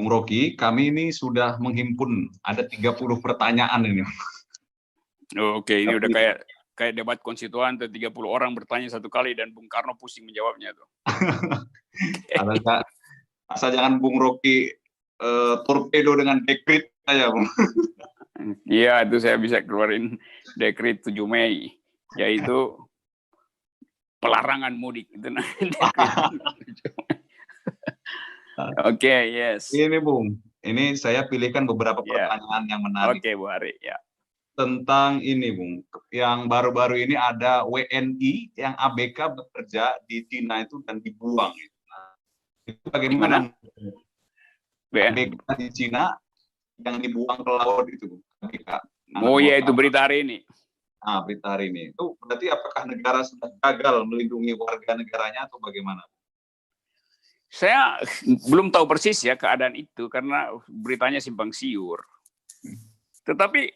Bung Rocky, kami ini sudah menghimpun ada 30 pertanyaan ini. Oke, ini udah kayak debat konstituan, 30 orang bertanya satu kali dan Bung Karno pusing menjawabnya tuh. Asal jangan Bung Rocky torpedo dengan dekret saya, Bung. Iya, itu saya bisa keluarin dekret 7 Mei, yaitu pelarangan mudik. Itu Oke, yes. Ini Bung, ini saya pilihkan beberapa pertanyaan yang menarik. Oke, Bu Hari, ya. Tentang ini, Bung, yang baru-baru ini ada WNI yang ABK bekerja di Cina itu dan dibuang. Nah, itu bagaimana? ABK di Cina yang dibuang ke laut itu, Bung. ABK. Oh iya, itu berita hari ini. Nah, berita hari ini. Itu berarti apakah negara sudah gagal melindungi warga negaranya atau bagaimana? Saya belum tahu persis ya keadaan itu karena beritanya simpang siur. Tetapi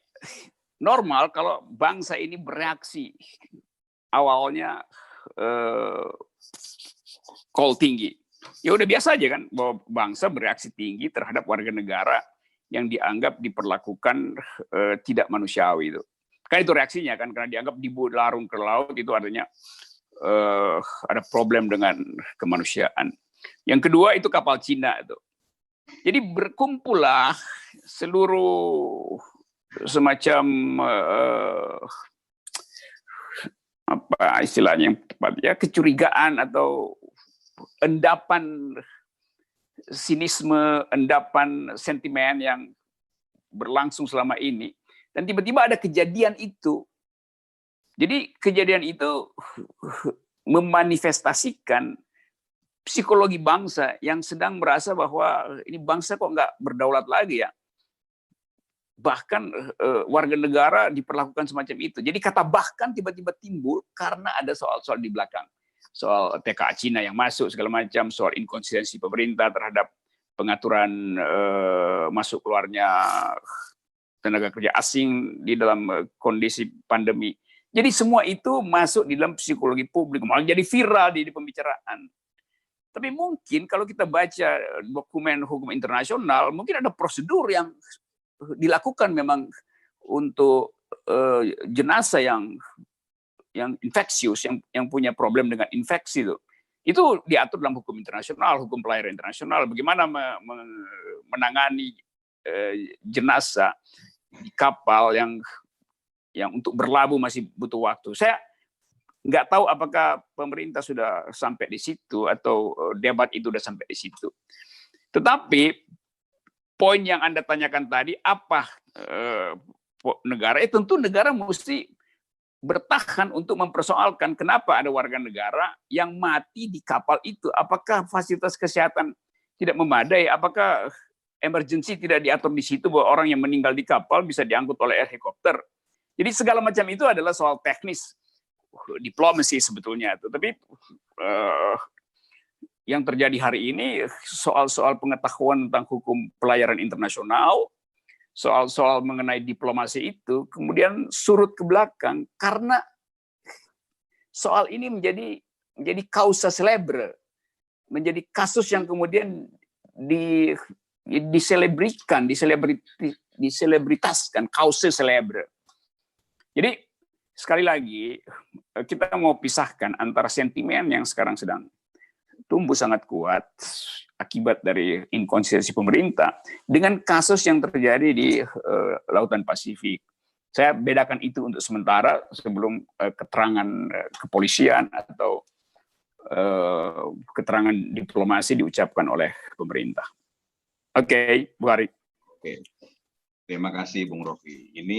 normal kalau bangsa ini bereaksi awalnya call tinggi. Ya udah biasa aja kan bahwa bangsa bereaksi tinggi terhadap warga negara yang dianggap diperlakukan tidak manusiawi itu. Kan itu reaksinya kan karena dianggap dilarung ke laut itu artinya ada problem dengan kemanusiaan. Yang kedua itu kapal Cina itu. Jadi berkumpullah seluruh semacam apa istilahnya yang tepat ya, kecurigaan atau endapan sinisme, endapan sentimen yang berlangsung selama ini. Dan tiba-tiba ada kejadian itu. Jadi kejadian itu memanifestasikan psikologi bangsa yang sedang merasa bahwa ini bangsa kok nggak berdaulat lagi ya. Bahkan warga negara diperlakukan semacam itu. Jadi kata bahkan tiba-tiba timbul karena ada soal-soal di belakang. Soal TKA Cina yang masuk segala macam, soal inkonsistensi pemerintah terhadap pengaturan masuk keluarnya tenaga kerja asing di dalam kondisi pandemi. Jadi semua itu masuk di dalam psikologi publik, malah jadi viral di pembicaraan. Tapi mungkin kalau kita baca dokumen hukum internasional, mungkin ada prosedur yang dilakukan memang untuk jenazah yang infeksius, yang punya problem dengan infeksi itu diatur dalam hukum internasional, hukum pelayaran internasional. Bagaimana menangani jenazah di kapal yang untuk berlabuh masih butuh waktu. Saya nggak tahu apakah pemerintah sudah sampai di situ atau debat itu sudah sampai di situ. Tetapi poin yang Anda tanyakan tadi, apa negara? Tentu negara mesti bertahan untuk mempersoalkan kenapa ada warga negara yang mati di kapal itu. Apakah fasilitas kesehatan tidak memadai? Apakah emergency tidak diatur di situ bahwa orang yang meninggal di kapal bisa diangkut oleh helikopter? Jadi segala macam itu adalah soal teknis diplomasi sebetulnya. Tapi yang terjadi hari ini soal-soal pengetahuan tentang hukum pelayaran internasional, soal-soal mengenai diplomasi itu kemudian surut ke belakang karena soal ini menjadi causa celebre, menjadi kasus yang kemudian diselebritaskan, causa celebre. Jadi sekali lagi, kita mau pisahkan antara sentimen yang sekarang sedang tumbuh sangat kuat akibat dari inkonsistensi pemerintah dengan kasus yang terjadi di Lautan Pasifik. Saya bedakan itu untuk sementara sebelum keterangan kepolisian atau keterangan diplomasi diucapkan oleh pemerintah. Oke, Bu Hari. Oke. Terima kasih, Bung Rocky. Ini